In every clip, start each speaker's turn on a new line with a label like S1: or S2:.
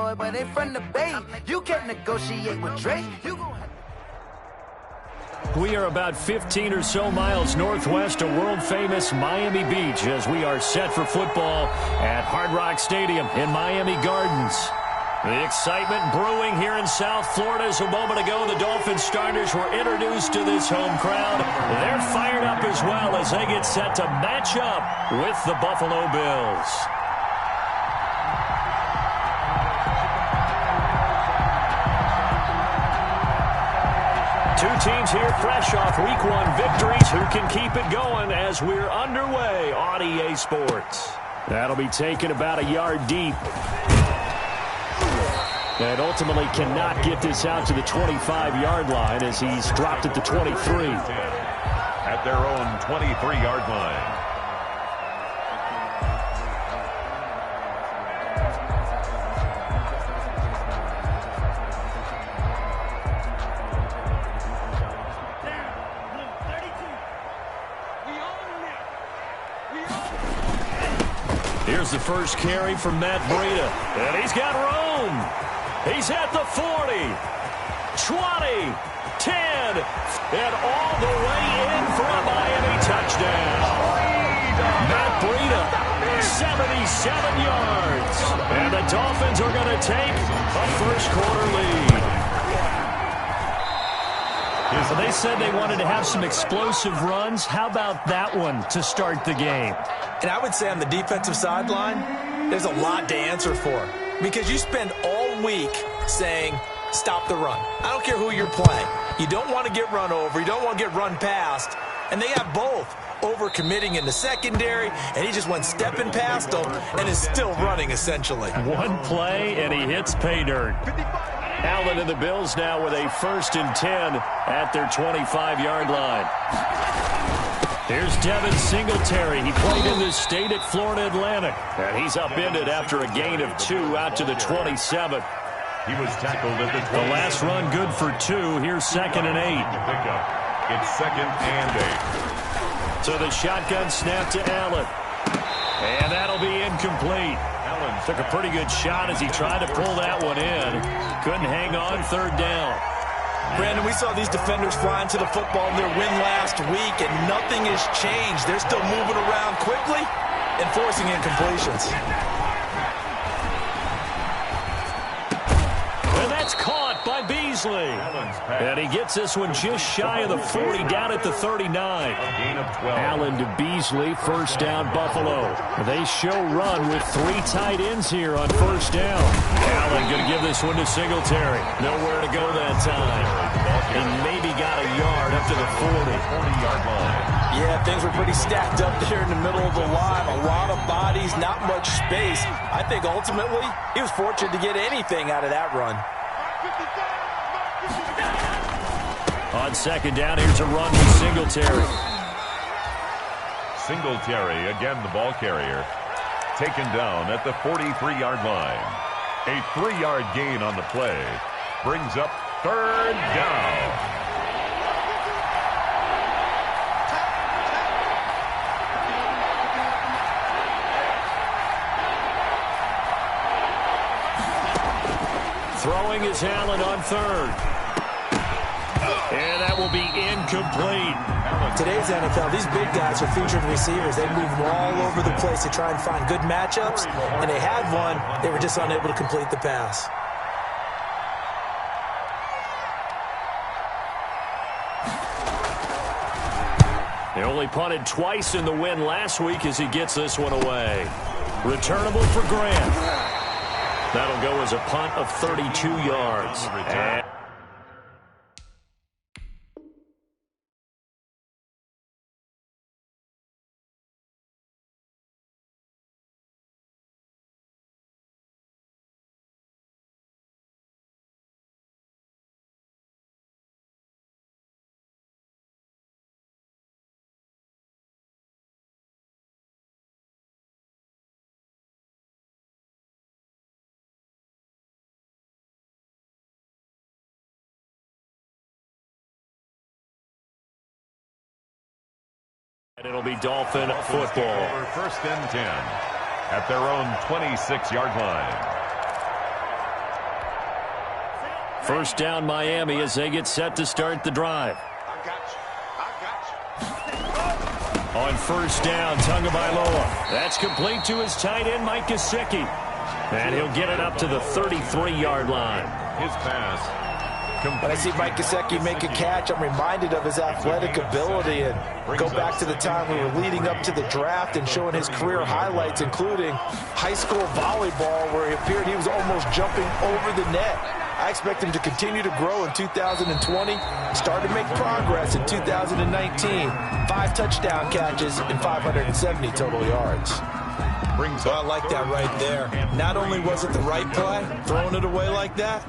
S1: boy, but they from the Bay. You can't negotiate with Drake.
S2: We are about 15 or so miles northwest of world-famous Miami Beach as we are set for football at Hard Rock Stadium in Miami Gardens. The excitement brewing here in South Florida as a moment ago the Dolphins starters were introduced to this home crowd. They're fired up as well as they get set to match up with the Buffalo Bills. Two teams here fresh off Week 1 victories who can keep it going as we're underway on EA Sports. That'll be taken about a yard deep. And ultimately cannot get this out to the 25-yard line as he's dropped at the 23.
S3: At their own 23-yard line.
S2: Here's the first carry from Matt Breida. And he's got room. He's at the 40, 20, 10, and all the way in for a Miami touchdown. Matt Breida, 77 yards. And the Dolphins are going to take a first-quarter lead. So they said they wanted to have some explosive runs. How about that one to start the game?
S4: And I would say on the defensive sideline, there's a lot to answer for. Because you spend all week saying, stop the run. I don't care who you're playing. You don't want to get run over. You don't want to get run past. And they have both. Overcommitting in the secondary, and he just went stepping past them and is still running, essentially.
S2: One play, and he hits pay dirt. Allen and the Bills now with a 1st and 10 at their 25-yard line. Here's Devin Singletary. He played in this state at Florida Atlantic. And he's upended after a gain of 2 out to the 27.
S3: He was tackled at the 20.
S2: The last run good for 2. Here's 2nd and 8.
S3: It's 2nd and 8.
S2: So the shotgun snap to Allen. And that'll be incomplete. Allen took a pretty good shot as he tried to pull that one in. Couldn't hang on 3rd down.
S4: Brandon, we saw these defenders flying to the football in their win last week, and nothing has changed. They're still moving around quickly and forcing incompletions.
S2: And that's caught by Beasley. And he gets this one just shy of the 40, down at the 39. Allen to Beasley, 1st down Buffalo. They show run with 3 tight ends here on 1st down. Allen going to give this one to Singletary. Nowhere to go that time. He maybe got a yard up to the 40-yard line.
S4: Yeah, things were pretty stacked up there in the middle of the line. A lot of bodies, not much space. I think ultimately he was fortunate to get anything out of that run.
S2: On 2nd down, here's a run with Singletary.
S3: Singletary, again the ball carrier, taken down at the 43-yard line. A 3-yard gain on the play brings up 3rd down.
S2: Throwing is Allen on 3rd. And that will be incomplete.
S4: Today's NFL, these big guys are featured receivers. They move all over the place to try and find good matchups. And they had one. They were just unable to complete the pass.
S2: They only punted twice in the win last week as he gets this one away. Returnable for Grant. That'll go as a punt of 32 yards. And it'll be Dolphin football.
S3: 1st and 10 at their own 26-yard line.
S2: First down Miami as they get set to start the drive. On first down, Tagovailoa. That's complete to his tight end, Mike Gesicki. And he'll get it up to the 33-yard line.
S3: His pass.
S4: When I see Mike Gesicki make a catch, I'm reminded of his athletic ability and go back to the time we were leading up to the draft and showing his career highlights, including high school volleyball, where he appeared he was almost jumping over the net. I expect him to continue to grow in 2020, start to make progress in 2019. 5 touchdown catches and 570 total yards. Well, I like that right there. Not only was it the right play, throwing it away like that,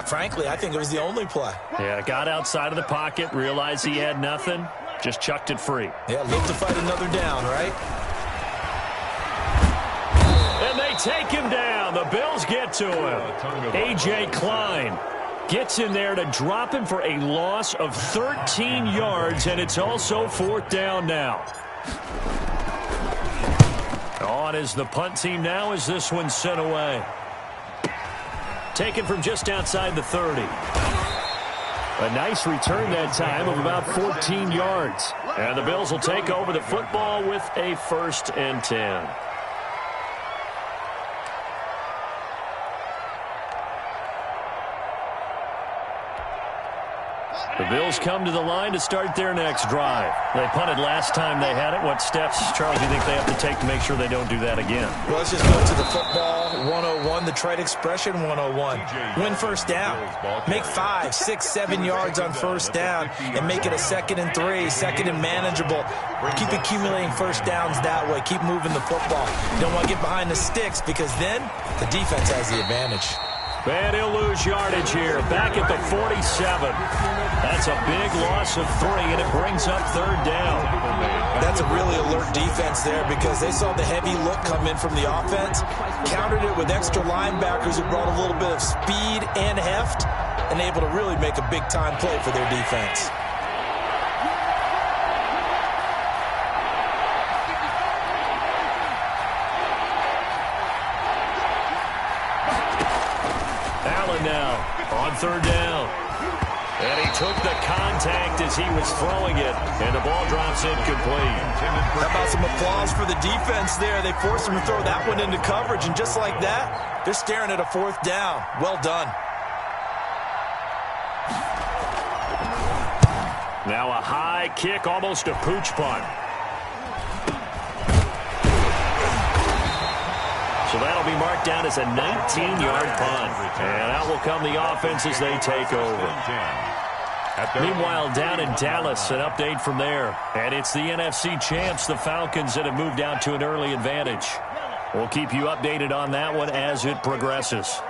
S4: frankly, I think it was the only play.
S2: Yeah, got outside of the pocket, realized he had nothing, just chucked it free.
S4: Yeah, look to fight another down, right?
S2: And they take him down. The Bills get to him. A.J. Klein gets in there to drop him for a loss of 13 yards, and it's also 4th down now. On is the punt team now as this one's sent away. Taken from just outside the 30. A nice return that time of about 14 yards. And the Bills will take over the football with a 1st and 10. The Bills come to the line to start their next drive. They punted last time they had it. What steps, Charles, do you think they have to take to make sure they don't do that again?
S4: Well, let's just go to the football 101, the trade expression 101. Win first down. Make 5, 6, 7 yards on first down and make it a 2nd and 3, 2nd and manageable. Keep accumulating first downs that way. Keep moving the football. You don't want to get behind the sticks because then the defense has the advantage.
S2: And he'll lose yardage here. Back at the 47. That's a big loss of 3, and it brings up 3rd down.
S4: That's a really alert defense there because they saw the heavy look come in from the offense, countered it with extra linebackers who brought a little bit of speed and heft, and able to really make a big-time play for their defense.
S2: Now on 3rd down. And he took the contact as he was throwing it, and the ball drops incomplete.
S4: How about some applause for the defense there? They forced him to throw that one into coverage, and just like that, they're staring at a 4th down. Well done.
S2: Now a high kick, almost a pooch punt. So that'll be marked down as a 19-yard punt. And out will come the offense as they take over. Meanwhile, down in Dallas, an update from there. And it's the NFC champs, the Falcons, that have moved out to an early advantage. We'll keep you updated on that one as it progresses.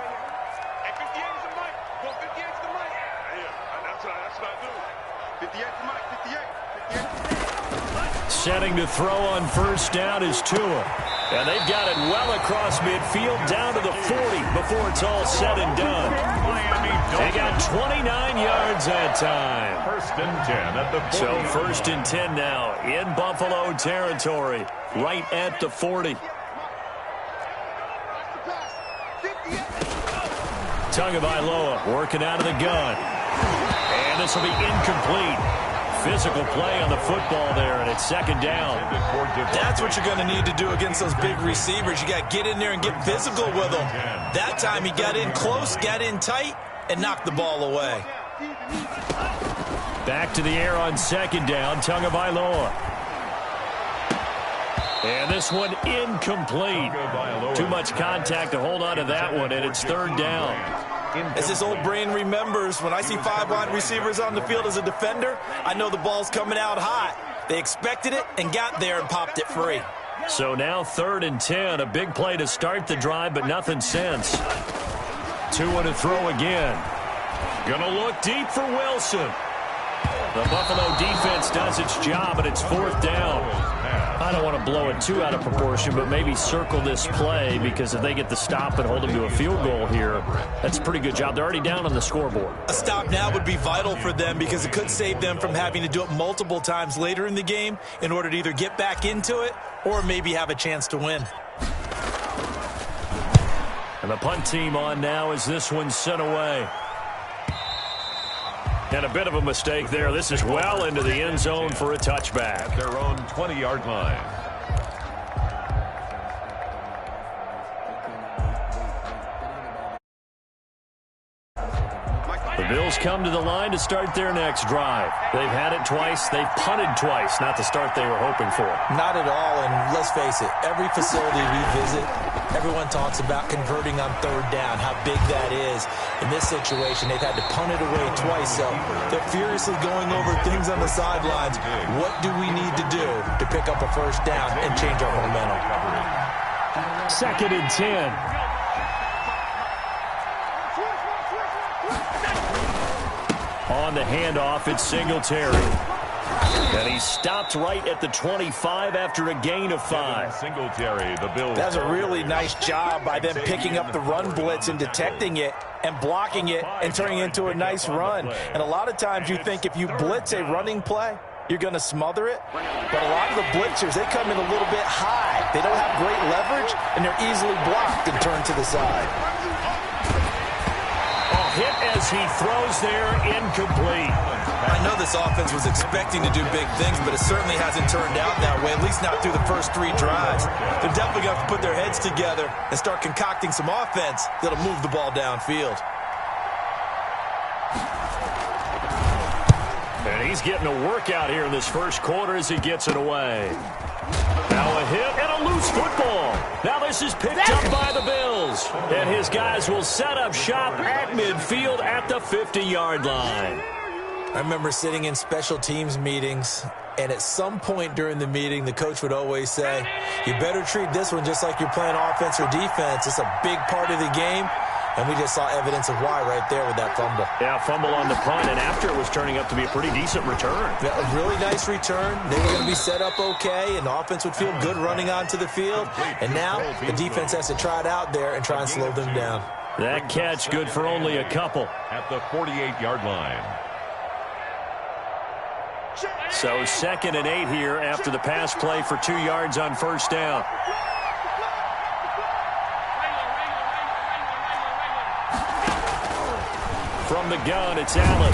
S2: Setting to throw on first down is Tua. And they've got it well across midfield down to the 40 before it's all said and done. They got 29 yards that time.
S3: 1st and 10 at the 40.
S2: So 1st and 10 now in Buffalo territory, right at the 40. Tagovailoa working out of the gun. And this will be incomplete. Physical play on the football there, and it's 2nd down.
S4: That's what you're going to need to do against those big receivers. You got to get in there and get physical with them. That time he got in close, got in tight, and knocked the ball away.
S2: Back to the air on 2nd down, Tagovailoa. And this one incomplete. Too much contact to hold on to that one, and it's 3rd down.
S4: As his old brain remembers, when I see 5 wide receivers on the field as a defender, I know the ball's coming out hot. They expected it and got there and popped it free.
S2: So now 3rd and 10, a big play to start the drive, but nothing since. 2 to throw again. Gonna look deep for Wilson. The Buffalo defense does its job, and it's 4th down. I don't want to blow it too out of proportion, but maybe circle this play because if they get the stop and hold them to a field goal here, that's a pretty good job. They're already down on the scoreboard.
S4: A stop now would be vital for them because it could save them from having to do it multiple times later in the game in order to either get back into it or maybe have a chance to win.
S2: And the punt team on now as this one's sent away. And a bit of a mistake there. This is well into the end zone for a touchback.
S3: At their own 20-yard line.
S2: The Bills come to the line to start their next drive. They've had it twice. They've punted twice. Not the start they were hoping for.
S4: Not at all, and let's face it, every facility we visit, everyone talks about converting on third down, how big that is. In this situation, they've had to punt it away twice, so they're furiously going over things on the sidelines. What do we need to do to pick up a first down and change our momentum?
S2: 2nd and 10. On the handoff, it's Singletary. And he stopped right at the 25 after a gain of 5.
S3: Singletary, the Bills.
S4: That's a really nice job by them picking up the run blitz and detecting it and blocking it and turning it into a nice run. And a lot of times you think if you blitz a running play, you're going to smother it. But a lot of the blitzers, they come in a little bit high. They don't have great leverage, and they're easily blocked and turned to the side.
S2: Hit as he throws there, incomplete.
S4: I know this offense was expecting to do big things, but it certainly hasn't turned out that way, at least not through the first 3 drives. They're definitely going to have to put their heads together and start concocting some offense that'll move the ball downfield.
S2: And he's getting a workout here in this first quarter as he gets it away. Now a hit and a loose football. Now this is picked up by the Bills. And his guys will set up shop at midfield at the 50-yard line.
S4: I remember sitting in special teams meetings, and at some point during the meeting, the coach would always say, you better treat this one just like you're playing offense or defense. It's a big part of the game. And we just saw evidence of why right there with that fumble.
S2: Yeah, fumble on the punt, and after it was turning up to be a pretty decent return.
S4: Yeah, a really nice return. They were going to be set up okay, and the offense would feel good running onto the field. And now the defense has to try it out there and try and slow them down.
S2: That catch good for only a couple.
S3: At the 48-yard line.
S2: So 2nd and 8 here after the pass play for 2 yards on first down. From the gun, it's Allen.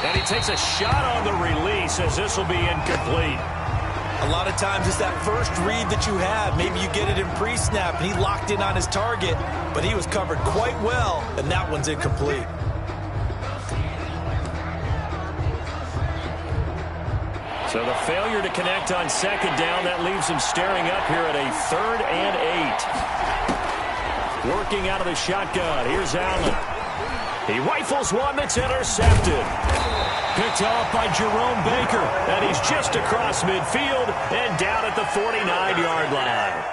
S2: And he takes a shot on the release as this will be incomplete.
S4: A lot of times it's that first read that you have. Maybe you get it in pre-snap, and he locked in on his target, but he was covered quite well, and that one's incomplete.
S2: So the failure to connect on 2nd down, that leaves him staring up here at a 3rd and 8. Working out of the shotgun, here's Allen. He rifles one that's intercepted. Picked off by Jerome Baker, and he's just across midfield and down at the 49-yard line.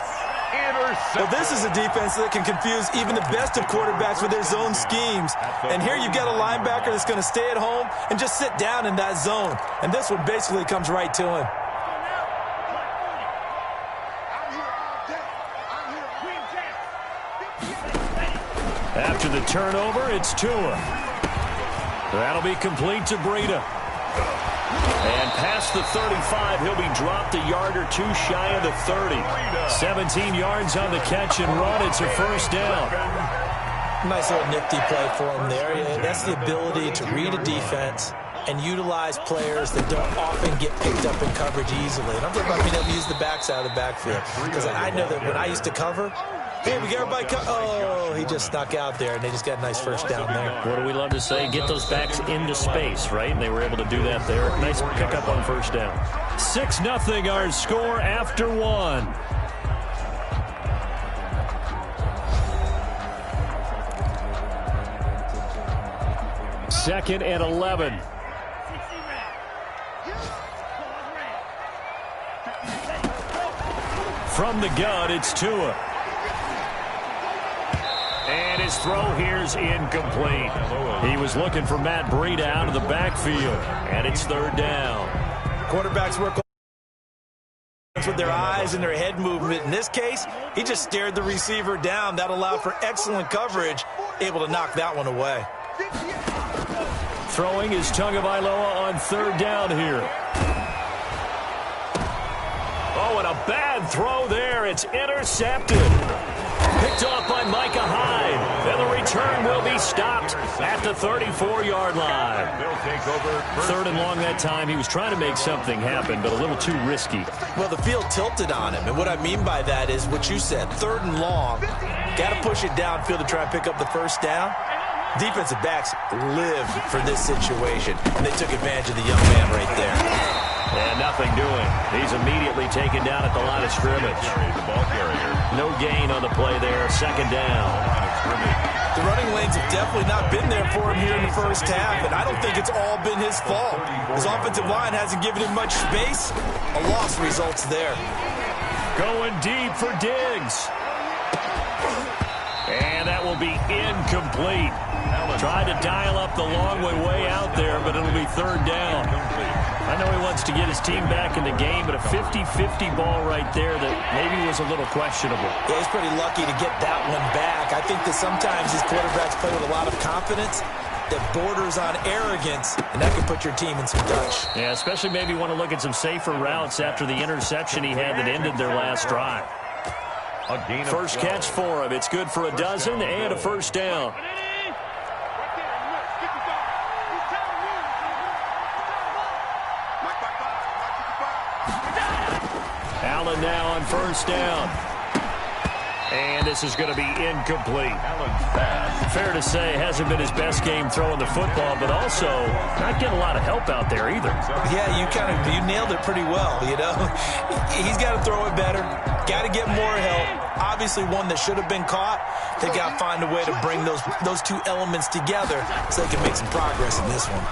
S4: Well, this is a defense that can confuse even the best of quarterbacks with their zone schemes. And here you've got a linebacker that's going to stay at home and just sit down in that zone. And this one basically comes right to him.
S2: After the turnover, it's Tua. That'll be complete to Breida. And past the 35, he'll be dropped a yard or two shy of the 30. 17 yards on the catch and run. It's a first down.
S4: Nice little nifty play for him there. That's the ability to read a defense and utilize players that don't often get picked up in coverage easily. And I'm talking about being able to use the backside of the backfield. Because I know that when I used to cover, hey, we got everybody oh, he just snuck out there, and they just got a nice first down there.
S2: What do we love to say? Get those backs into space, right? And they were able to do that there. Nice pickup on first down. 6-0 our score after 1. Second and 11. From the gun, it's Tua. And his throw here's incomplete. He was looking for Matt Breida out of the backfield. And it's 3rd down.
S4: Quarterbacks work with their eyes and their head movement. In this case, he just stared the receiver down. That allowed for excellent coverage, able to knock that one away.
S2: Throwing is Tagovailoa on 3rd down here. Oh, and a bad throw there. It's intercepted. Picked off by Micah Hyde. And the return will be stopped at the 34-yard line. Third and long that time. He was trying to make something happen, but a little too risky.
S4: Well, the field tilted on him, and what I mean by that is what you said, third and long. Got to push it downfield to try and pick up the first down. Defensive backs live for this situation, and they took advantage of the young man right there.
S2: And nothing doing. He's immediately taken down at the line of scrimmage.
S3: The ball carrier.
S2: No gain on the play there. Second down.
S4: The running lanes have definitely not been there for him here in the first half, and I don't think it's all been his fault. His offensive line hasn't given him much space. A loss results there.
S2: Going deep for Diggs. And that will be incomplete. Tried to dial up the long way out there, but it'll be third down. I know he wants to get his team back in the game, but a 50-50 ball right there that maybe was a little questionable.
S4: Yeah, he's pretty lucky to get that one back. I think that sometimes these quarterbacks play with a lot of confidence that borders on arrogance, and that can put your team in some dutch.
S2: Yeah, especially maybe want to look at some safer routes after the interception he had that ended their last drive. First catch for him. It's good for a dozen and a first down. Allen now on first down. And this is going to be incomplete. Fair to say, hasn't been his best game throwing the football, but also not getting a lot of help out there either.
S4: Yeah, you nailed it pretty well, you know. He's got to throw it better. Got to get more help. Obviously one that should have been caught. They got to find a way to bring those two elements together so they can make some progress in this one.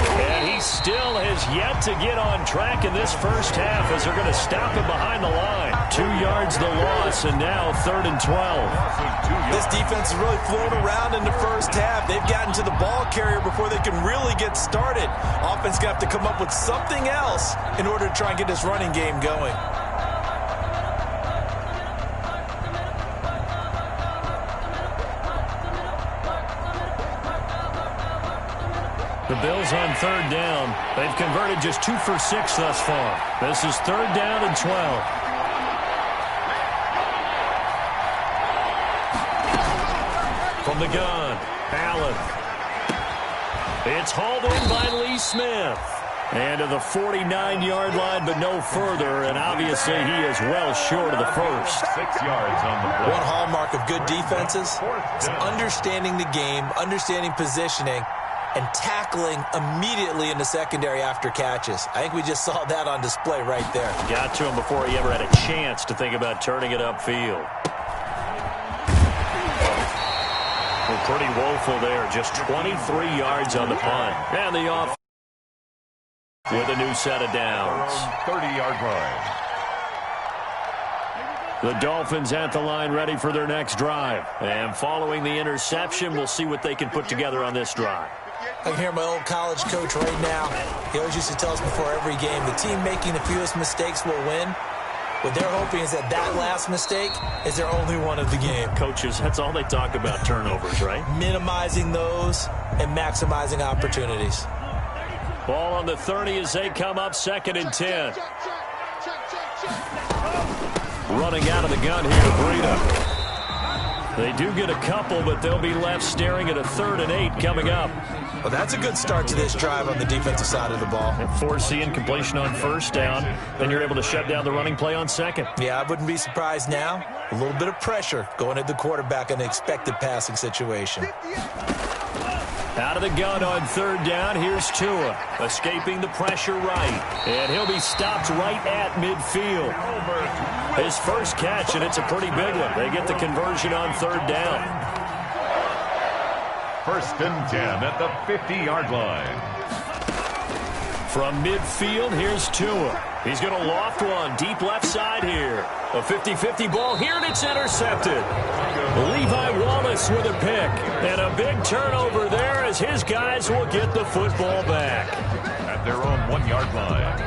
S2: And he still has yet to get on track in this first half as they're going to stop him behind the line. 2 yards the loss, and now third and 12.
S4: This defense is really flown around in the first half. They've gotten to the ball carrier before they can really get started. Offense going to have to come up with something else in order to try and get this running game going.
S2: The Bills on third down. They've converted just 2 for 6 thus far. This is third down and 12. From the gun, Allen. It's hauled in by Lee Smith. And to the 49-yard line, but no further. And obviously he is well short of the first.
S3: 6 yards on the play.
S4: One hallmark of good defenses is understanding the game, understanding positioning, and tackling immediately in the secondary after catches. I think we just saw that on display right there.
S2: Got to him before he ever had a chance to think about turning it upfield. Well, pretty woeful there. Just 23 yards on the punt. And the off with a new set of downs.
S3: 30-yard line.
S2: The Dolphins at the line ready for their next drive. And following the interception, we'll see what they can put together on this drive.
S4: I can hear my old college coach right now. He always used to tell us before every game, the team making the fewest mistakes will win. What they're hoping is that last mistake is their only one of the game.
S2: Coaches, that's all they talk about, turnovers, right? Minimizing
S4: those and maximizing opportunities.
S2: Ball on the 30 as they come up, 2nd and 10. Running out of the gun here to Breida. They do get a couple, but they'll be left staring at a 3rd and 8 coming up.
S4: Well, that's a good start to this drive on the defensive side of the ball.
S2: And forcing incompletion on first down, then you're able to shut down the running play on second.
S4: Yeah, I wouldn't be surprised now. A little bit of pressure going at the quarterback in an expected passing situation.
S2: Out of the gun on third down, here's Tua, escaping the pressure right. And he'll be stopped right at midfield. His first catch, and it's a pretty big one. They get the conversion on third down.
S3: 1st and 10 at the 50-yard line.
S2: From midfield, here's Tua. He's going to loft one deep left side here. A 50-50 ball here, and it's intercepted. Levi Wallace with a pick. And a big turnover there as his guys will get the football back.
S3: At their own 1-yard line.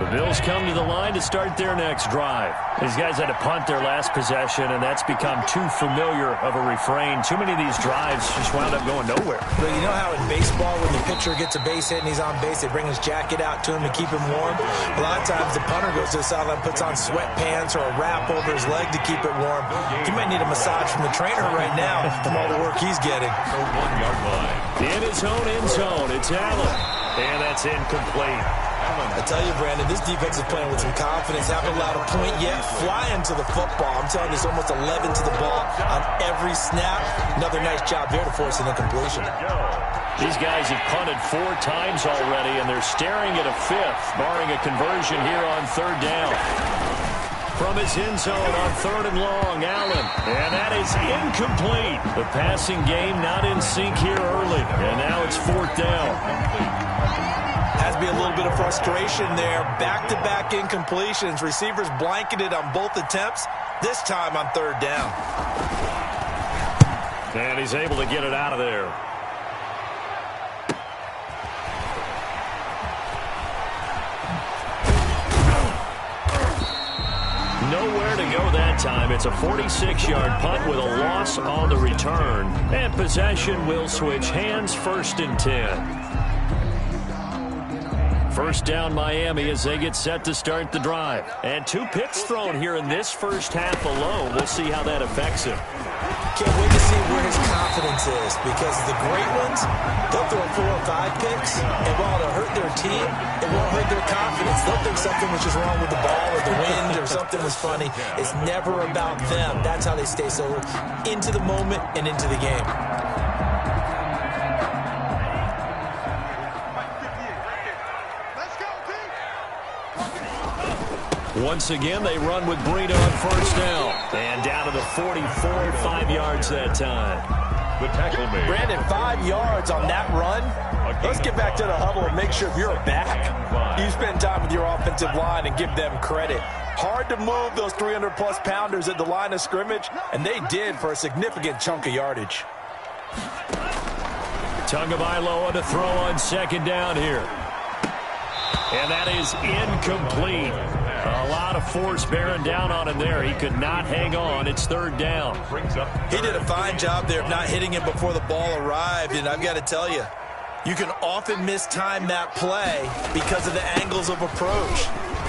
S2: The Bills come to the line to start their next drive. These guys had to punt their last possession, and that's become too familiar of a refrain. Too many of these drives just wound up going nowhere.
S4: But you know how in baseball, when the pitcher gets a base hit and he's on base, they bring his jacket out to him to keep him warm? A lot of times the punter goes to the sideline, puts on sweatpants or a wrap over his leg to keep it warm. He might need a massage from the trainer right now from all the work he's getting.
S3: The 1-yard line.
S2: In his own end zone, it's Allen. And that's incomplete.
S4: I tell you, Brandon, this defense is playing with some confidence. Haven't allowed a point yet. Flying to the football. I'm telling you, it's almost 11 to the ball on every snap. Another nice job there to force an incompletion.
S2: These guys have punted 4 times already, and they're staring at a 5th, barring a conversion here on 3rd down. From his end zone on 3rd and long, Allen. And that is incomplete. The passing game not in sync here early. And now it's 4th down.
S4: Has to be a little bit of frustration there. Back-to-back incompletions. Receivers blanketed on both attempts, this time on 3rd down.
S2: And he's able to get it out of there. Nowhere to go that time. It's a 46-yard punt with a loss on the return. And possession will switch hands, 1st and 10. First down Miami as they get set to start the drive. And 2 picks thrown here in this first half alone. We'll see how that affects him.
S4: Can't wait to see where his confidence is, because the great ones, they'll throw 4 or 5 picks, and while it'll hurt their team, it won't hurt their confidence. They'll think something was just wrong with the ball or the wind or something was funny. It's never about them. That's how they stay so into the moment and into the game.
S2: Once again, they run with Breida on 1st down. And down to the 44, 5 yards that time.
S3: The tackle made.
S4: Brandon, 5 yards on that run. Let's get back to the huddle and make sure if you're back, you spend time with your offensive line and give them credit. Hard to move those 300-plus pounders at the line of scrimmage, and they did for a significant chunk of yardage.
S2: Tagovailoa to throw on 2nd down here. And that is incomplete. A lot of force bearing down on him there. He could not hang on. It's 3rd down.
S4: He did a fine job there of not hitting him before the ball arrived, and I've got to tell you, you can often mistime that play because of the angles of approach.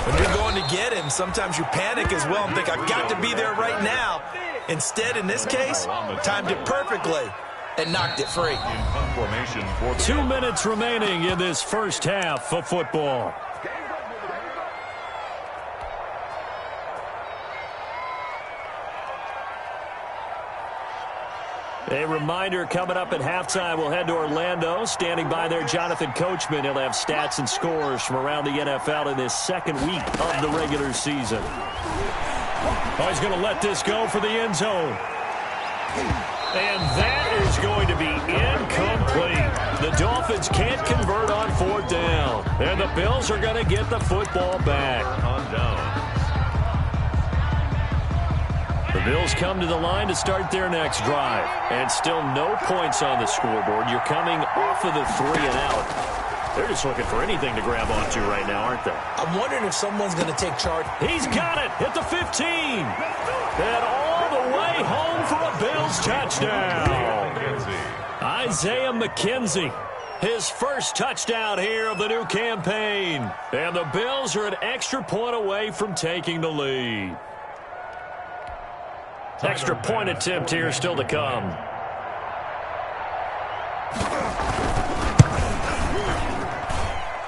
S4: When you're going to get him, sometimes you panic as well and think, I've got to be there right now. Instead, in this case, timed it perfectly and knocked it free.
S2: 2 minutes remaining in this first half of football. A reminder, coming up at halftime, we'll head to Orlando. Standing by there, Jonathan Coachman. He'll have stats and scores from around the NFL in this 2nd week of the regular season. Oh, he's going to let this go for the end zone. And that is going to be incomplete. The Dolphins can't convert on 4th down. And the Bills are going to get the football back. On down. The Bills come to the line to start their next drive. And still no points on the scoreboard. You're coming off of the 3 and out. They're just looking for anything to grab onto right now, aren't they?
S4: I'm wondering if someone's going to take charge.
S2: He's got it at the 15. And all the way home for a Bills touchdown. Isaiah McKenzie. His first touchdown here of the new campaign. And the Bills are an extra point away from taking the lead. Extra point attempt here still to come.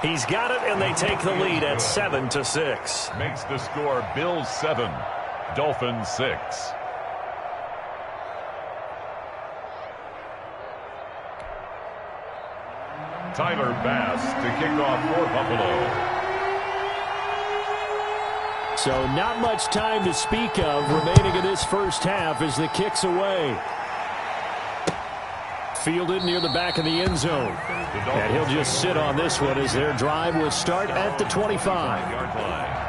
S2: He's got it, and they take the lead at 7-6.
S3: Makes the score Bills 7, Dolphins 6. Tyler Bass to kick off for Buffalo.
S2: So not much time to speak of remaining in this first half as the kick's away. Fielded near the back of the end zone. And he'll just sit on this one as their drive will start at the 25-yard line.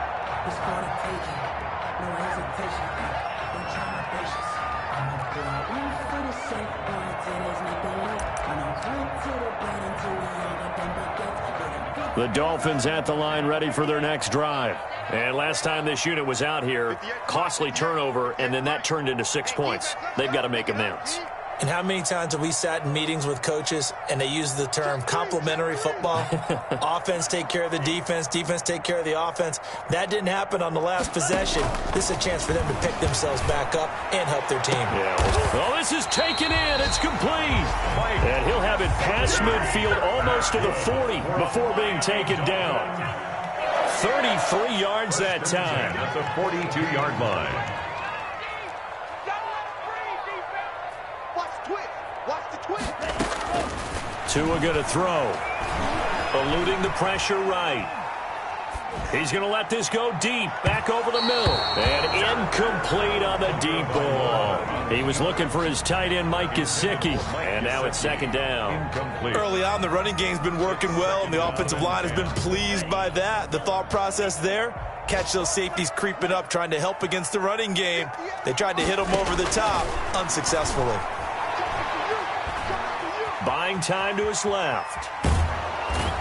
S2: The Dolphins at the line ready for their next drive. And last time this unit was out here, costly turnover, and then that turned into 6 points. They've got to make amends.
S4: And how many times have we sat in meetings with coaches and they use the term complementary football? Offense take care of the defense, defense take care of the offense. That didn't happen on the last possession. This is a chance for them to pick themselves back up and help their team.
S2: Yeah. Well, this is taken in. It's complete. And he'll have it past midfield almost to the 40 before being taken down. 33 yards that time.
S3: At the 42-yard line.
S2: Tua going to throw. Eluding the pressure right. He's going to let this go deep. Back over the middle. And incomplete on the deep ball. He was looking for his tight end, Mike Gesicki. And now it's second down.
S3: Incomplete.
S4: Early on, the running game's been working well, and the offensive line has been pleased by that. The thought process there, catch those safeties creeping up, trying to help against the running game. They tried to hit them over the top, unsuccessfully.
S2: Buying time to his left.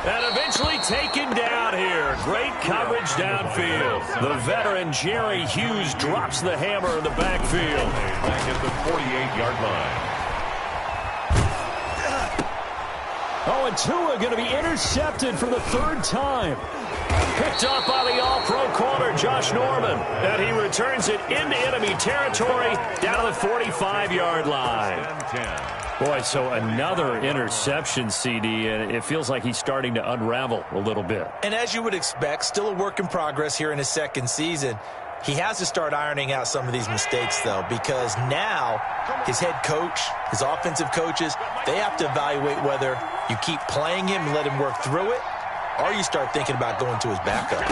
S2: And eventually taken down here. Great coverage downfield. The veteran Jerry Hughes drops the hammer in the backfield.
S3: Back at the 48-yard line.
S2: Oh, and Tua going to be intercepted for the third time. Picked up by the all-pro corner, Josh Norman. And he returns it into enemy territory down to the 45-yard line.
S3: 10-10.
S2: Boy, so another interception, CD, and it feels like he's starting to unravel a little bit.
S4: And as you would expect, still a work in progress here in his second season. He has to start ironing out some of these mistakes, though, because now his head coach, his offensive coaches, they have to evaluate whether you keep playing him and let him work through it, or you start thinking about going to his backup.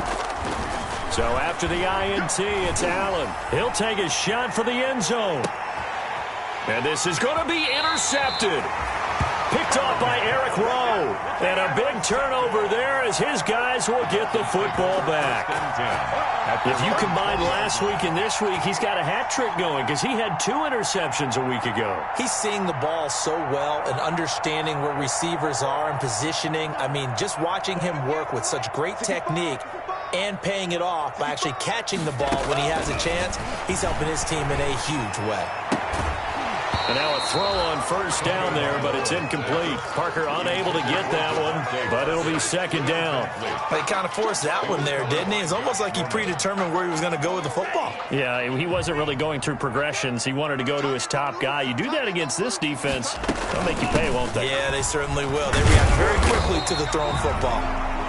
S2: So after the INT, it's Allen. He'll take a shot for the end zone. And this is going to be intercepted. Picked off by Eric Rowe. And a big turnover there as his guys will get the football back. If you combine last week and this week, he's got a hat trick going because he had 2 interceptions a week ago.
S4: He's seeing the ball so well and understanding where receivers are and positioning. I mean, just watching him work with such great technique and paying it off by actually catching the ball when he has a chance, he's helping his team in a huge way.
S2: And now a throw on first down there, but it's incomplete. Parker unable to get that one, but it'll be second down.
S4: He kind of forced that one there, didn't he? It's almost like he predetermined where he was going to go with the football.
S2: Yeah, he wasn't really going through progressions. He wanted to go to his top guy. You do that against this defense, they'll make you pay, won't they?
S4: Yeah, they certainly will. They react very quickly to the thrown football.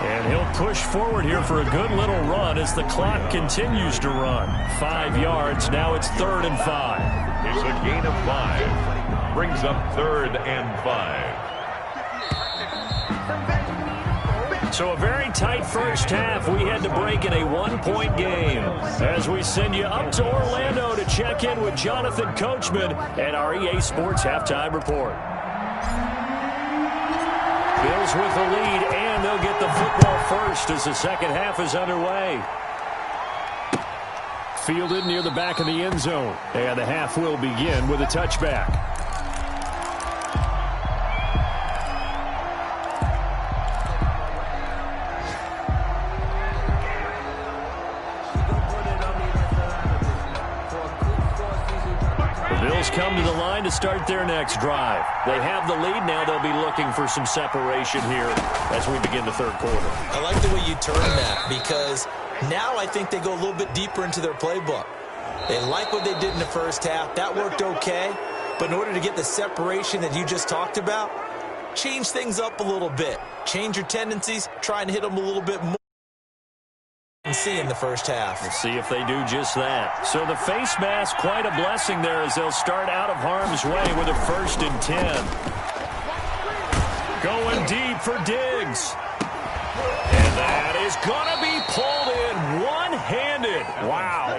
S2: And he'll push forward here for a good little run as the clock continues to run. 5 yards, now it's 3rd and 5.
S3: It's a gain of 5. Brings up 3rd and 5.
S2: So a very tight first half. We had to break in a 1-point game. As we send you up to Orlando to check in with Jonathan Coachman and our EA Sports Halftime Report. Bills with the lead, and they'll get the football first as the second half is underway. Fielded near the back of the end zone. And the half will begin with a touchback. The Bills come to the line to start their next drive. They have the lead now. They'll be looking for some separation here as we begin the third quarter.
S4: I like the way you turn that because now I think they go a little bit deeper into their playbook. They like what they did in the first half. That worked okay. But in order to get the separation that you just talked about, change things up a little bit. Change your tendencies. Try and hit them a little bit more than see in the first half.
S2: We'll see if they do just that. So the face mask, quite a blessing there as they'll start out of harm's way with a 1st and 10. Going deep for Diggs. And that is going to be pulled in one-handed. Wow.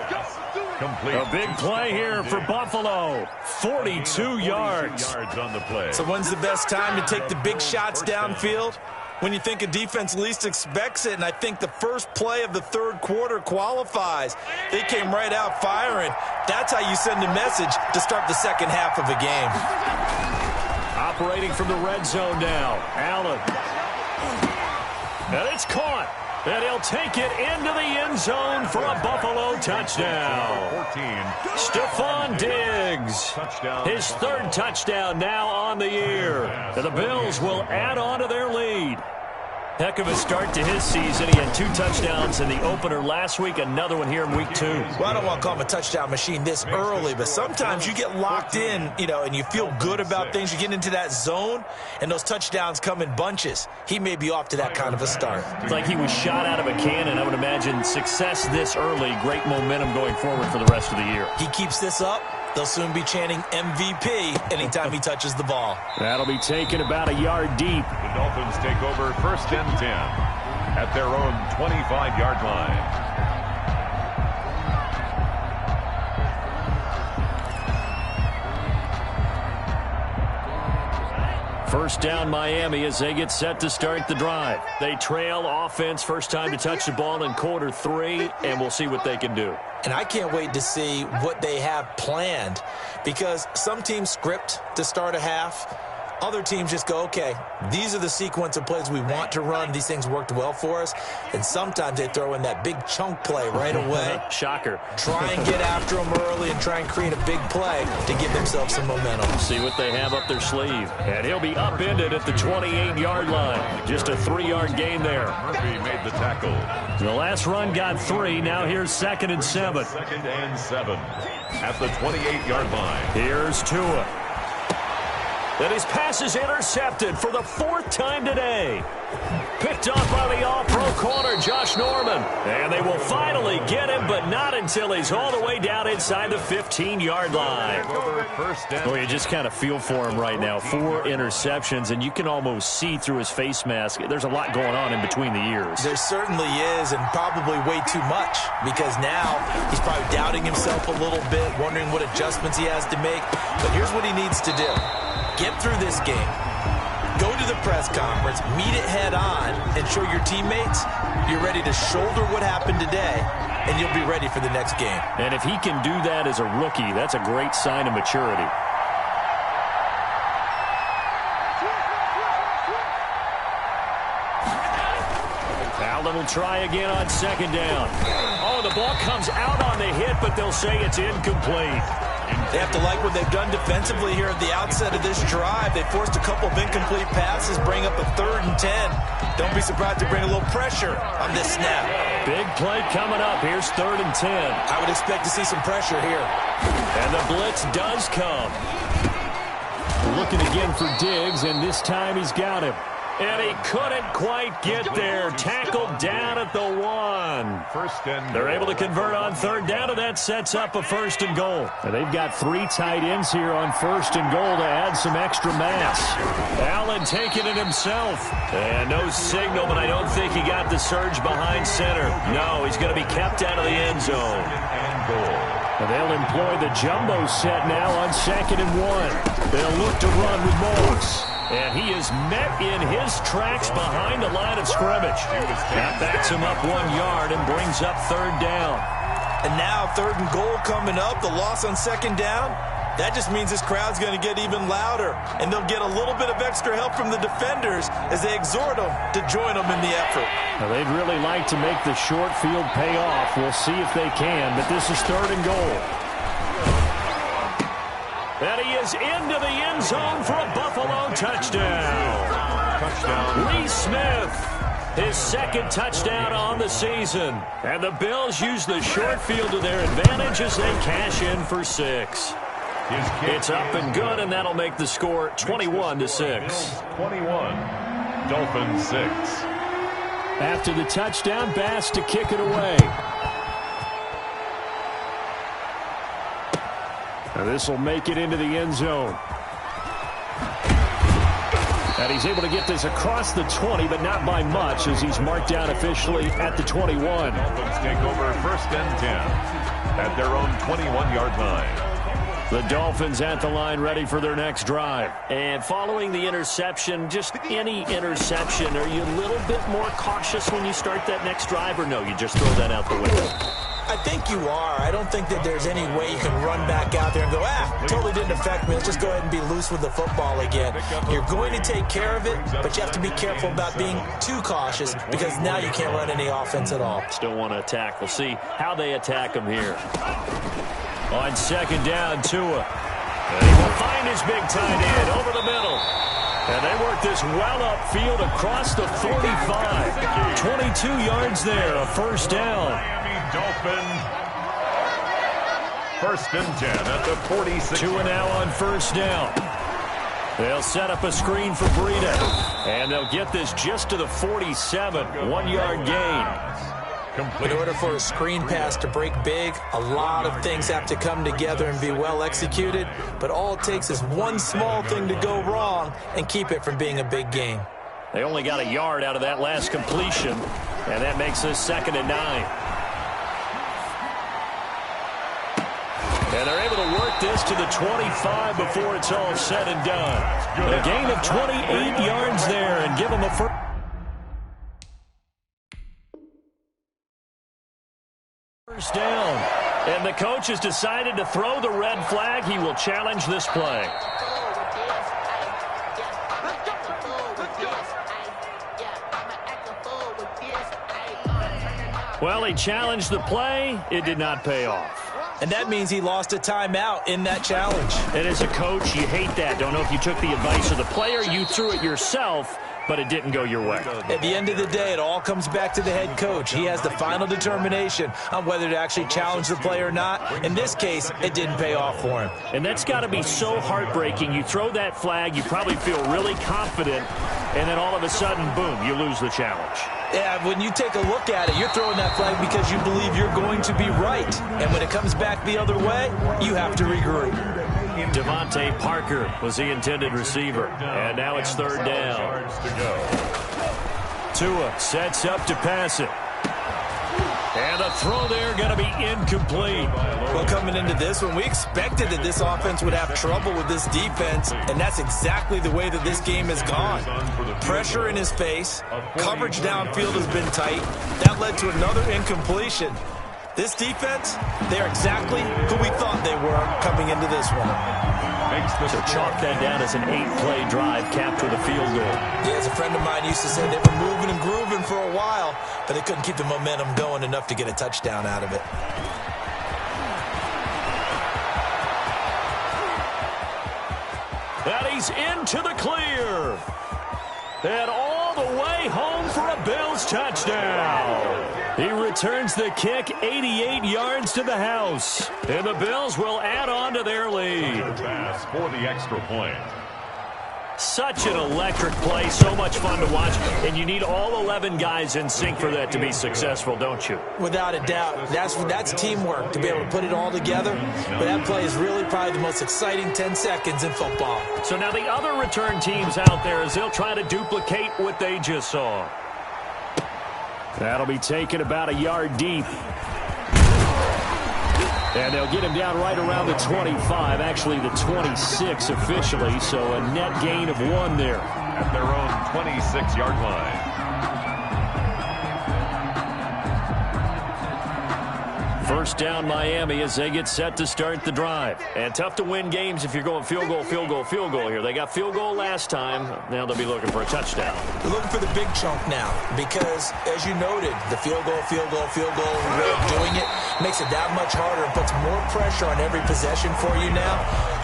S3: Complete.
S2: A big play here for Buffalo. 42 yards.
S3: On the play.
S4: So when's the best time to take the big shots downfield? When you think a defense least expects it, and I think the first play of the third quarter qualifies. They came right out firing. That's how you send a message to start the second half of a game.
S2: Operating from the red zone now. Allen. And it's caught. And he'll take it into the end zone for a Buffalo touchdown.
S3: 14.
S2: Stephon Diggs, his third touchdown now on the year. And the Bills will add on to their lead. Heck of a start to his season. He had 2 touchdowns in the opener last week, another one here in week 2.
S4: Well, I don't want to call him a touchdown machine this early, but sometimes you get locked in, and you feel good about things. You get into that zone, and those touchdowns come in bunches. He may be off to that kind of a start.
S2: It's like he was shot out of a cannon. I would imagine success this early, great momentum going forward for the rest of the year.
S4: He keeps this up, they'll soon be chanting MVP anytime he touches the ball.
S2: That'll be taken about a yard deep.
S3: The Dolphins take over 1st and 10 at their own 25-yard line.
S2: First down Miami as they get set to start the drive. They trail offense, first time to touch the ball in quarter 3, and we'll see what they can do.
S4: And I can't wait to see what they have planned, because some teams script to start a half. Other teams just go, okay, these are the sequence of plays we want to run. These things worked well for us. And sometimes they throw in that big chunk play right away.
S2: Shocker.
S4: Try and get after them early and try and create a big play to give themselves some momentum.
S2: See what they have up their sleeve. And he'll be upended at the 28-yard line. Just a 3-yard gain there.
S3: Murphy made the tackle.
S2: The last run got 3. Now here's 2nd and 7.
S3: 2nd and 7 at the 28-yard line.
S2: Here's Tua. And his pass is intercepted for the 4th time today. Picked off by the all-pro corner, Josh Norman. And they will finally get him, but not until he's all the way down inside the 15-yard line. Oh, you just kind of feel for him right now. 4 interceptions, and you can almost see through his face mask. There's a lot going on in between the ears.
S4: There certainly is, and probably way too much, because now he's probably doubting himself a little bit, wondering what adjustments he has to make. But here's what he needs to do. Get through this game, go to the press conference, meet it head on, and show your teammates you're ready to shoulder what happened today, and you'll be ready for the next game.
S2: And if he can do that as a rookie, that's a great sign of maturity. Allen will try again on 2nd down. Oh, the ball comes out on the hit, but they'll say it's incomplete.
S4: They have to like what they've done defensively here at the outset of this drive. They forced a couple of incomplete passes, bring up a 3rd and 10. Don't be surprised to bring a little pressure on this snap.
S2: Big play coming up. Here's 3rd and 10.
S4: I would expect to see some pressure here.
S2: And the blitz does come. Looking again for Diggs, and this time he's got him. And he couldn't quite get there. Tackled down at the 1.
S3: 1st and
S2: They're able to convert on 3rd down, and that sets up a 1st and goal. And they've got 3 tight ends here on 1st and goal to add some extra mass. Allen taking it himself. And no signal, but I don't think he got the surge behind center. No, he's going to be kept out of the end zone.
S3: and goal.
S2: And they'll employ the jumbo set now on 2nd and 1. They'll look to run with Moss. And he is met in his tracks behind the line of scrimmage. That backs him up 1 yard and brings up 3rd down.
S4: And now 3rd and goal coming up. The loss on 2nd down. That just means this crowd's going to get even louder. And they'll get a little bit of extra help from the defenders as they exhort them to join them in the effort.
S2: Now, they'd really like to make the short field pay off. We'll see if they can, but this is 3rd and goal. And he is into the end zone for a Buffalo touchdown. Lee Smith, his 2nd touchdown on the season. And the Bills use the short field to their advantage as they cash in for 6. It's up and good, and that'll make the score 21-6.
S3: 21, Dolphins 6.
S2: After the touchdown, Bass to kick it away. Now this will make it into the end zone. And he's able to get this across the 20, but not by much, as he's marked down officially at the 21.
S3: Dolphins take over 1st and 10 at their own 21-yard line.
S2: The Dolphins at the line, ready for their next drive. And following the interception, just any interception, are you a little bit more cautious when you start that next drive, or no, you just throw that out the window?
S4: I think you are. I don't think that there's any way you can run back out there and go, totally didn't affect me. Let's just go ahead and be loose with the football again. You're going to take care of it, but you have to be careful about being too cautious because now you can't run any offense at all.
S2: Still want to attack. We'll see how they attack him here. On second down, Tua. And he will find his big tight end over the middle. And they work this well upfield across the 45. 22 yards there, a first down.
S3: Miami Dolphins. First and 10 at the 46.
S2: Tua now on first down. They'll set up a screen for Breida. And they'll get this just to the 47. 1-yard gain.
S4: In order for a screen pass to break big, a lot of things have to come together and be well executed, but all it takes is one small thing to go wrong and keep it from being a big gain.
S2: They only got a yard out of that last completion, and that makes this 2nd and 9. And they're able to work this to the 25 before it's all said and done. A gain of 28 yards there and give them a first. First down, and the coach has decided to throw the red flag. He will challenge this play. Well, he challenged the play. It did not pay off.
S4: And that means he lost a timeout in that challenge.
S2: And as a coach, you hate that. Don't know if you took the advice of the player, you threw it yourself, but it didn't go your way.
S4: At the end of the day, it all comes back to the head coach. He has the final determination on whether to actually challenge the play or not. In this case, it didn't pay off for him.
S2: And that's got to be so heartbreaking. You throw that flag, you probably feel really confident, and then all of a sudden, boom, you lose the challenge.
S4: Yeah, when you take a look at it, you're throwing that flag because you believe you're going to be right. And when it comes back the other way, you have to regroup.
S2: Devontae Parker was the intended receiver. And now it's 3rd down. Tua sets up to pass it. And the throw there going to be incomplete.
S4: Well, coming into this one, we expected that this offense would have trouble with this defense, and that's exactly the way that this game has gone. Pressure in his face, coverage downfield has been tight. That led to another incompletion. This defense, they're exactly who we thought they were coming into this one.
S2: So chalk that down as an 8-play drive capped with a field goal.
S4: Yeah, as a friend of mine used to say, they were moving and grooving for a while, but they couldn't keep the momentum going enough to get a touchdown out of it.
S2: And he's into the clear. And all the way home for a Bills touchdown. He returns the kick 88 yards to the house. And the Bills will add on to their lead.
S3: Pass for the extra point.
S2: Such an electric play, so much fun to watch, and you need all 11 guys in sync for that to be successful, don't you?
S4: Without a doubt. That's teamwork to be able to put it all together, but that play is really probably the most exciting 10 seconds in football.
S2: So now the other return teams out there, as they'll try to duplicate what they just saw. That'll be taken about a yard deep. And they'll get him down right around the 25, actually the 26 officially, so a net gain of 1 there.
S3: At their own 26-yard line.
S2: First down Miami as they get set to start the drive. And tough to win games if you're going field goal, field goal, field goal here. They got field goal last time. Now they'll be looking for a touchdown.
S4: They're looking for the big chunk now because, as you noted, the field goal, way of doing it makes it that much harder and puts more pressure on every possession for you now.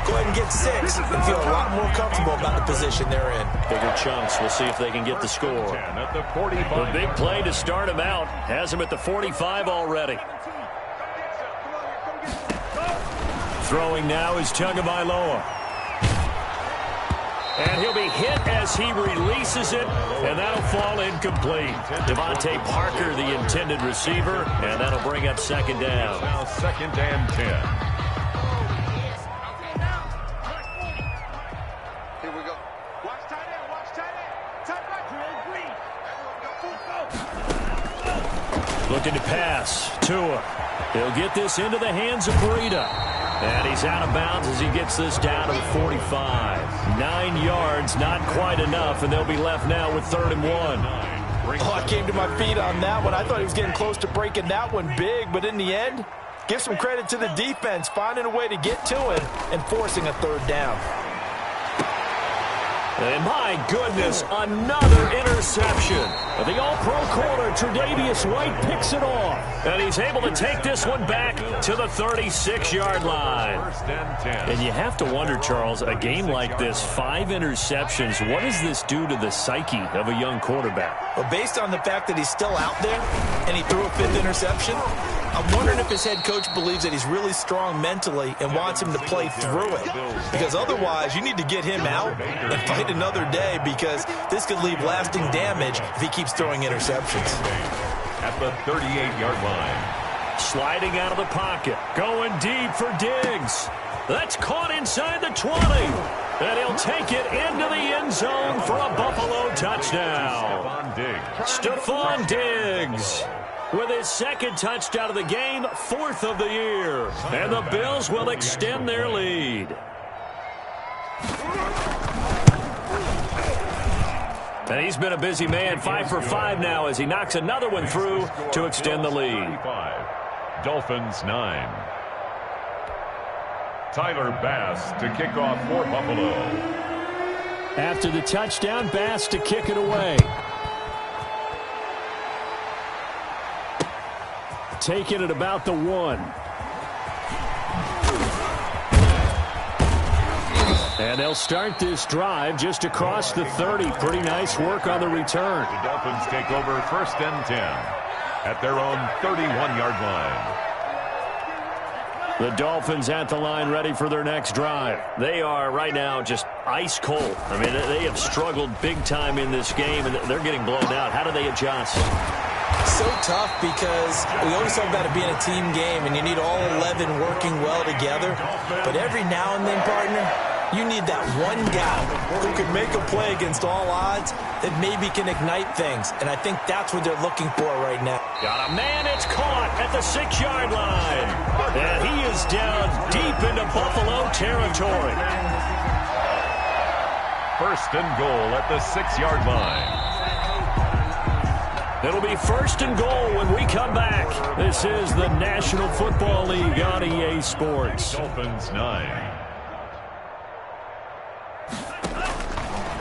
S4: Go ahead and get 6 and feel a lot more comfortable about the position they're in.
S2: Bigger chunks. We'll see if they can get the score.
S3: At the 45.
S2: The big play to start him out has him at the 45 already. Throwing now is Tagovailoa. And he'll be hit as he releases it, and that'll fall incomplete. Devontae Parker, the intended receiver, and that'll bring up 2nd down.
S3: Now 2nd and 10.
S5: Here we go. Watch tight end. Tight right.
S2: Looking to pass. Tua. He'll get this into the hands of Breida. And he's out of bounds as he gets this down to the 45. 9 yards, not quite enough, and they'll be left now with 3rd and 1.
S4: Oh, I came to my feet on that one. I thought he was getting close to breaking that one big, but in the end, give some credit to the defense, finding a way to get to him and forcing a third down.
S2: And my goodness, another interception. The all-pro corner, Tre'Davious White, picks it off. And he's able to take this one back to the 36-yard line.
S3: First and 10.
S2: And you have to wonder, Charles, a game like this, 5 interceptions, what does this do to the psyche of a young quarterback?
S4: Well, based on the fact that he's still out there and he threw a 5th interception, I'm wondering if his head coach believes that he's really strong mentally and wants him to play through it. Because otherwise, you need to get him out and fight another day, because this could leave lasting damage if he keeps throwing interceptions.
S3: At the 38-yard line.
S2: Sliding out of the pocket, going deep for Diggs. That's caught inside the 20. And he'll take it into the end zone for a Buffalo touchdown. Stephon Diggs with his 2nd touchdown of the game, 4th of the year. And the Bills will extend their lead. And he's been a busy man, 5 for 5 now as he knocks another one through to extend the lead.
S3: Dolphins 9. Tyler Bass to kick off for Buffalo.
S2: After the touchdown, Bass to kick it away. Taken at about the 1. And they'll start this drive just across the 30. Pretty nice work on the return.
S3: The Dolphins take over 1st and 10 at their own 31-yard line.
S2: The Dolphins at the line ready for their next drive. They are right now just ice cold. I mean, they have struggled big time in this game, and they're getting blown out. How do they adjust?
S4: So tough, because we always talk about it being a team game, and you need all 11 working well together. But every now and then, partner, you need that one guy who can make a play against all odds that maybe can ignite things. And I think that's what they're looking for right now.
S2: Got a man, it's caught at the 6-yard line. And he is down deep into Buffalo territory.
S3: 1st and goal at the 6-yard line.
S2: It'll be 1st and goal when we come back. This is the National Football League on EA Sports.
S3: Dolphins 9.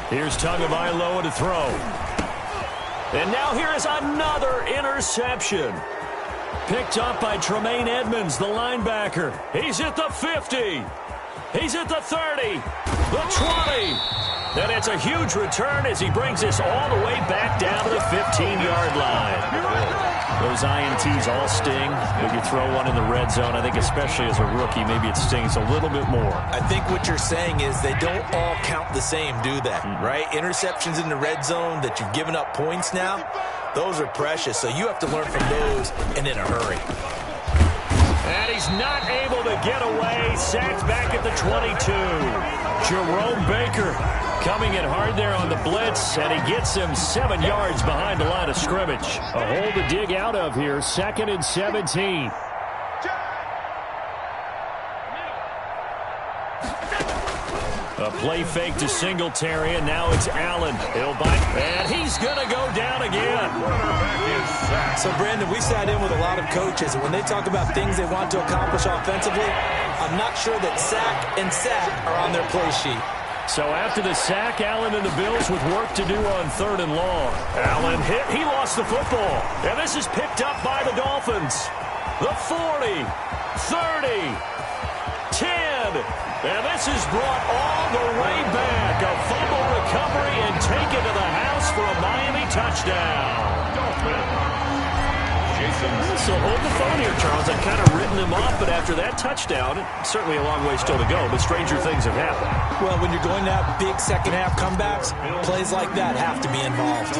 S2: Here's Tagovailoa to throw. And now here is another interception. Picked up by Tremaine Edmonds, the linebacker. He's at the 50. He's at the 30. The 20. And it's a huge return as he brings this all the way back down to the 15-yard line. Those INTs all sting. When you throw one in the red zone, I think especially as a rookie, maybe it stings a little bit more.
S4: I think what you're saying is they don't all count the same, do they? Right? Interceptions in the red zone that you've given up points now, those are precious. So you have to learn from those and in a hurry.
S2: And he's not able to get away. Sacked back at the 22. Jerome Baker coming in hard there on the blitz, and he gets him 7 yards behind the line of scrimmage. A hole to dig out of here, 2nd and 17. A play fake to Singletary, and now it's Allen. He'll bite, and he's going to go down again.
S4: So, Brandon, we sat in with a lot of coaches, and when they talk about things they want to accomplish offensively, I'm not sure that sack and sack are on their play sheet.
S2: So after the sack, Allen and the Bills with work to do on 3rd and long. Allen hit. He lost the football. And this is picked up by the Dolphins. The 40, 30, 10. And this is brought all the way back. A fumble recovery and taken to the house for a Miami touchdown. So hold the phone here, Charles. I've kind of written them off, but after that touchdown, certainly a long way still to go, but stranger things have happened.
S4: Well, when you're going to have big second-half comebacks, plays like that have to be involved.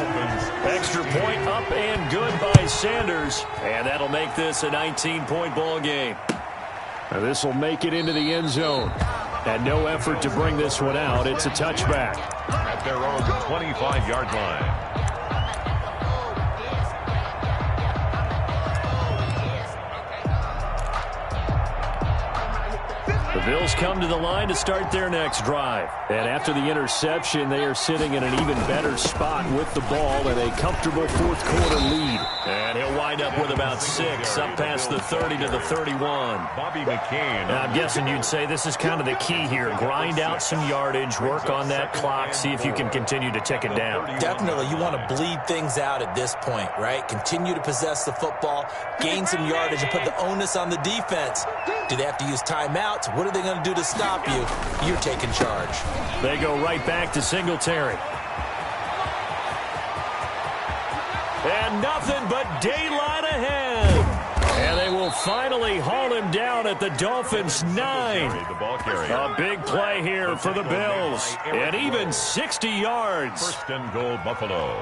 S2: Extra point up and good by Sanders, and that'll make this a 19-point ball game. Now this will make it into the end zone, and no effort to bring this one out. It's a touchback.
S3: At their own 25-yard line.
S2: The The Bills come to the line to start their next drive. And after the interception, they are sitting in an even better spot with the ball and a comfortable fourth-quarter lead. And he'll wind up with about 6, up past the 30 to the 31.
S3: Bobby McCain.
S2: Now, I'm guessing you'd say this is kind of the key here. Grind out some yardage, work on that clock, see if you can continue to tick it down.
S4: Definitely, you want to bleed things out at this point, right? Continue to possess the football, gain some yardage, and put the onus on the defense. Do they have to use timeouts? What are they going to do to stop you? You're taking charge.
S2: They go right back to Singletary. And nothing but daylight ahead. And they will finally haul him down at the Dolphins' 9. A big play here for the Bills. And even 60 yards.
S3: First and goal, Buffalo.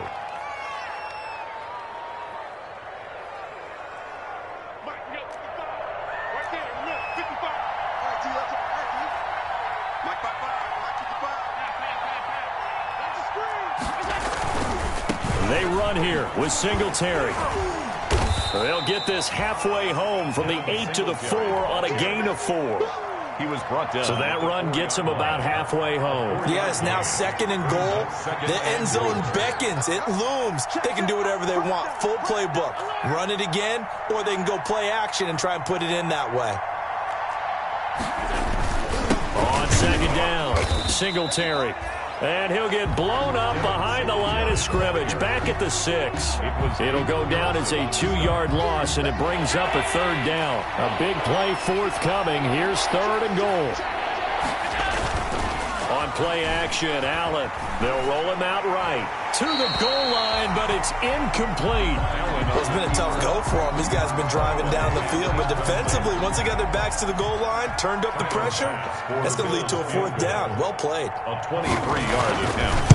S2: They run here with Singletary. They'll get this halfway home from the 8 to the 4 on a gain of 4.
S3: He was brought down.
S2: So that run gets him about halfway home.
S4: Yeah, it's now second and goal. The end zone beckons. It looms. They can do whatever they want. Full playbook. Run it again, or they can go play action and try and put it in that way.
S2: On second down, Singletary. And he'll get blown up behind the line of scrimmage, back at the 6. It'll go down as a 2-yard loss, and it brings up a third down. A big play forthcoming. Here's third and goal. On play action, Allen. They'll roll him out right to the goal line, but it's incomplete.
S4: Well, it's been a tough go for them. These guys have been driving down the field, but defensively, once they got their backs to the goal line, turned up the pressure, that's going to lead to a fourth down. Well played.
S3: A 23-yard attempt.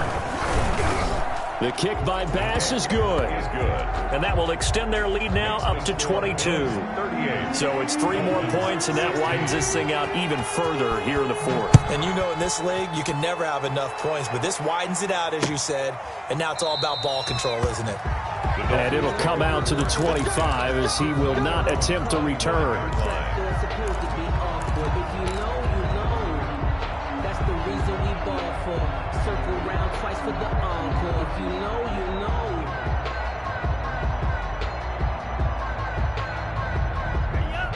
S2: The kick by Bass is good.
S3: He's good.
S2: And that will extend their lead now up to 22.
S3: 38.
S2: So it's 3 more points, and that widens this thing out even further here in the fourth.
S4: And you know in this league, you can never have enough points, but this widens it out, as you said, and now it's all about ball control, isn't it?
S2: And it'll come out to the 25 as he will not attempt to return.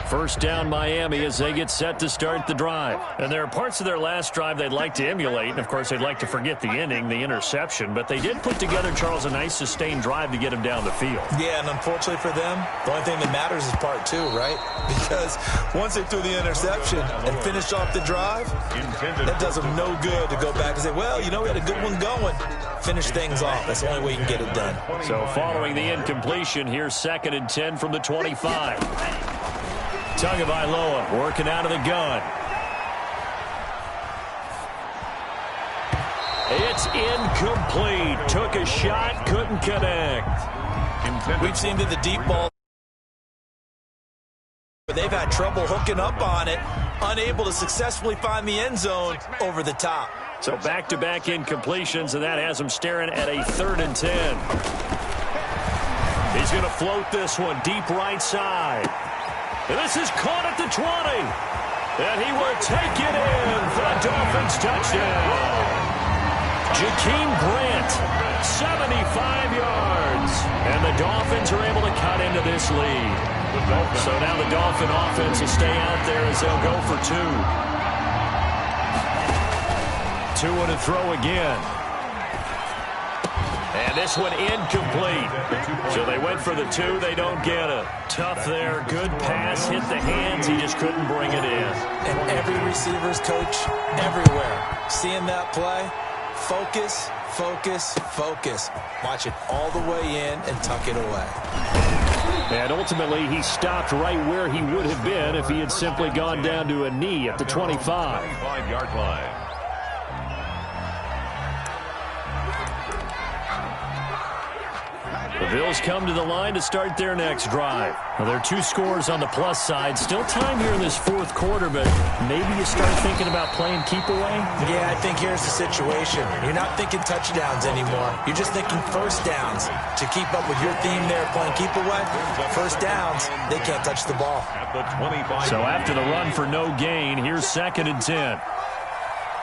S2: First down Miami as they get set to start the drive. And there are parts of their last drive they'd like to emulate. And, of course, they'd like to forget the ending, the interception. But they did put together, Charles, a nice sustained drive to get him down the field.
S4: Yeah, and unfortunately for them, the only thing that matters is part 2, right? Because once they threw the interception and finished off the drive, that does them no good to go back and say, well, you know, we had a good one going. Finish things off. That's the only way you can get it done.
S2: So following the incompletion, here's 2nd and 10 from the 25. Tagovailoa working out of the gun. It's incomplete. Took a shot, couldn't connect.
S4: We've seen that the deep ball, they've had trouble hooking up on it, unable to successfully find the end zone over the top.
S2: So back-to-back incompletions, and that has him staring at a 3rd and 10. He's going to float this one deep right side. And this is caught at the 20. And he will take it in for a Dolphins touchdown. Jakeem Grant, 75 yards. And the Dolphins are able to cut into this lead. So now the Dolphin offense will stay out there as they'll go for 2. 2 and a throw again. And this one incomplete. So they went for the 2. They don't get it. Tough there. Good pass. Hit the hands. He just couldn't bring it in.
S4: And every receiver's coach everywhere, seeing that play, focus, focus, focus. Watch it all the way in and tuck it away.
S2: And ultimately, he stopped right where he would have been if he had simply gone down to a knee at the 25.
S3: 25-yard line.
S2: The Bills come to the line to start their next drive. Well, there are 2 scores on the plus side. Still time here in this fourth quarter, but maybe you start thinking about playing keep away?
S4: Yeah, I think here's the situation. You're not thinking touchdowns anymore. You're just thinking first downs. To keep up with your theme there, playing keep away, first downs, they can't touch the ball.
S2: So after the run for no gain, here's 2nd and 10.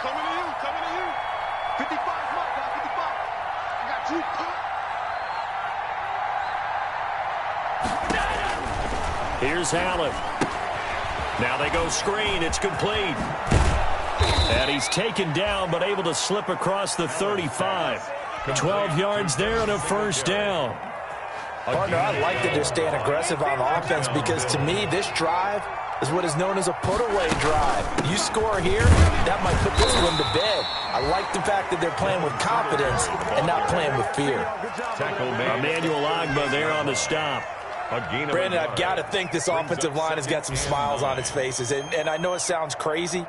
S5: Coming to you, coming to you. 55, mark, 55. I got you.
S2: Here's Allen. Now they go screen. It's complete. And he's taken down, but able to slip across the 35. 12 yards there and a first down.
S4: Partner, I like that they're staying aggressive on offense because, to me, this drive is what is known as a put-away drive. You score here, that might put this one to bed. I like the fact that they're playing with confidence and not playing with fear.
S2: Emmanuel Ogbah there on the stop.
S4: Brandon, I've got to think this offensive line has got some smiles on its faces. And I know it sounds crazy,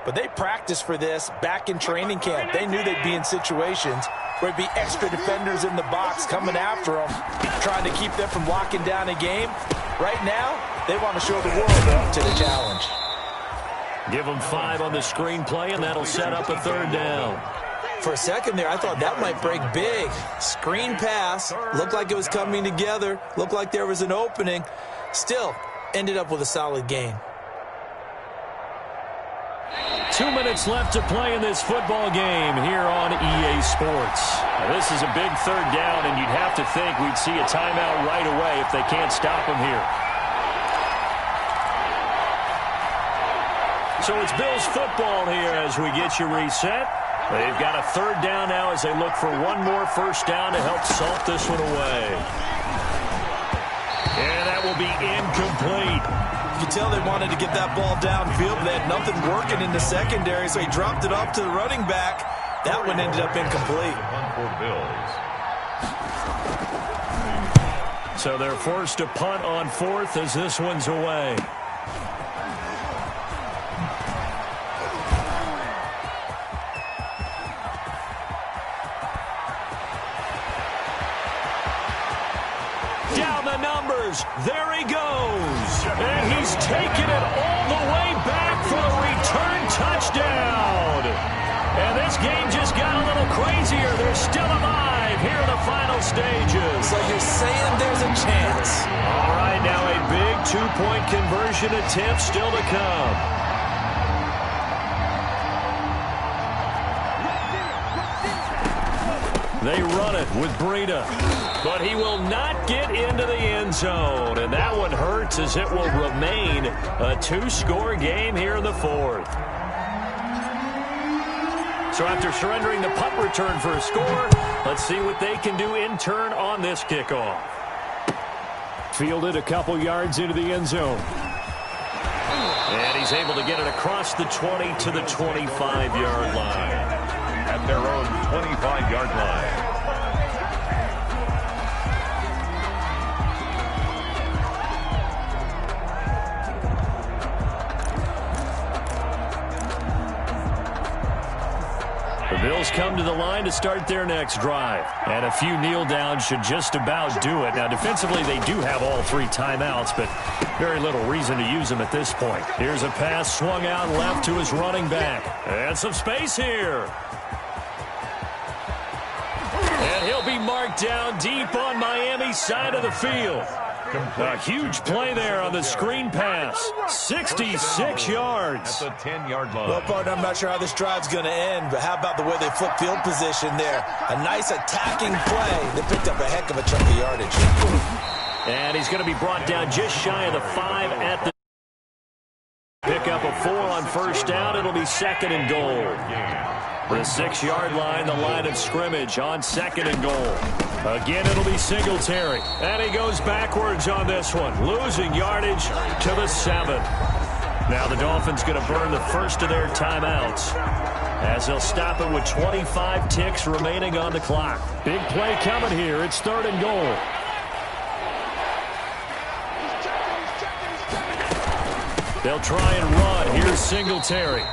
S4: but they practiced for this back in training camp. They knew they'd be in situations where it'd be extra defenders in the box coming after them, trying to keep them from locking down a game. Right now, they want to show the world they're up to the challenge.
S2: Give them 5 on the screenplay, and that'll set up a 3rd down.
S4: For a second there, I thought that might break big. Screen pass, looked like it was coming together, looked like there was an opening. Still, ended up with a solid game.
S2: 2 minutes left to play in this football game here on EA Sports. Now, this is a big 3rd down, and you'd have to think we'd see a timeout right away if they can't stop him here. So it's Bills football here as we get you reset. They've got a 3rd down now as they look for one more first down to help salt this one away. And that will be incomplete.
S4: You can tell they wanted to get that ball downfield. They had nothing working in the secondary, so he dropped it off to the running back. That one ended up incomplete.
S2: So they're forced to punt on 4th as this one's away. Down the numbers. There he goes. And he's taken it all the way back for a return touchdown. And this game just got a little crazier. They're still alive here in the final stages.
S4: So you're saying there's a chance.
S2: All right, now a big 2-point conversion attempt still to come. They run it with Breida, but he will not get into the end zone, and that one hurts as it will remain a 2-score game here in the 4th. So after surrendering the punt return for a score, let's see what they can do in turn on this kickoff. Fielded a couple yards into the end zone. And he's able to get it across the 20 to the 25-yard line.
S3: At their own 25-yard line.
S2: The Bills come to the line to start their next drive. And a few kneel downs should just about do it. Now, defensively, they do have all 3 timeouts, but very little reason to use them at this point. Here's a pass swung out left to his running back. And some space here. And he'll be marked down deep on Miami's side of the field. A huge play there on the screen pass. 66 yards.
S3: At the 10-yard line.
S4: Well, partner, I'm not sure how this drive's going to end, but how about the way they flip field position there? A nice attacking play that picked up a heck of a chunk of yardage.
S2: And he's going to be brought down just shy of the 5 at the pick up a 4 on first down. It'll be 2nd and goal. The 6-yard line, the line of scrimmage on 2nd and goal. Again, it'll be Singletary. And he goes backwards on this one, losing yardage to the 7. Now the Dolphins going to burn the first of their timeouts as they'll stop it with 25 ticks remaining on the clock. Big play coming here. It's 3rd and goal. They'll try and run. Here's Singletary.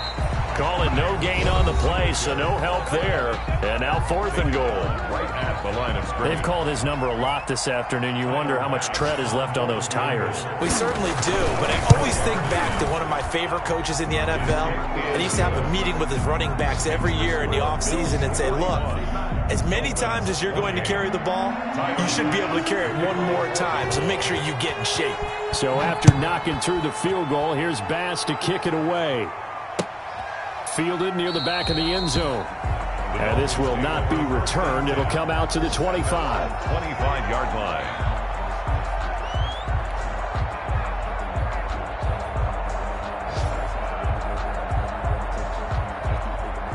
S2: Call it no gain on the play, so no help there. And now 4th and goal.
S3: Right at the line of scrimmage.
S2: They've called his number a lot this afternoon. You wonder how much tread is left on those tires.
S4: We certainly do, but I always think back to one of my favorite coaches in the NFL, and he used to have a meeting with his running backs every year in the offseason and say, look, as many times as you're going to carry the ball, you should be able to carry it one more time, so make sure you get in shape.
S2: So after knocking through the field goal, here's Bass to kick it away. Fielded near the back of the end zone. And this will not be returned. It'll come out to the 25.
S3: 25-yard line.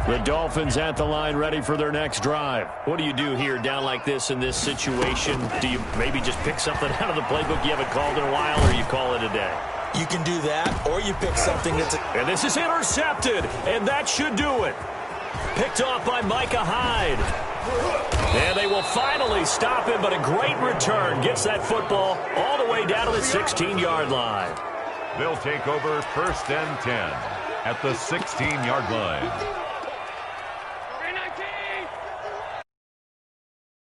S2: The Dolphins at the line ready for their next drive. What do you do here down like this in this situation? Do you maybe just pick something out of the playbook you haven't called in a while, or you call it a day?
S4: You can do that, or you pick something that's...
S2: And this is intercepted, and that should do it. Picked off by Micah Hyde. And they will finally stop him, but a great return. Gets that football all the way down to the 16-yard line.
S3: They'll take over 1st and 10 at the 16-yard line.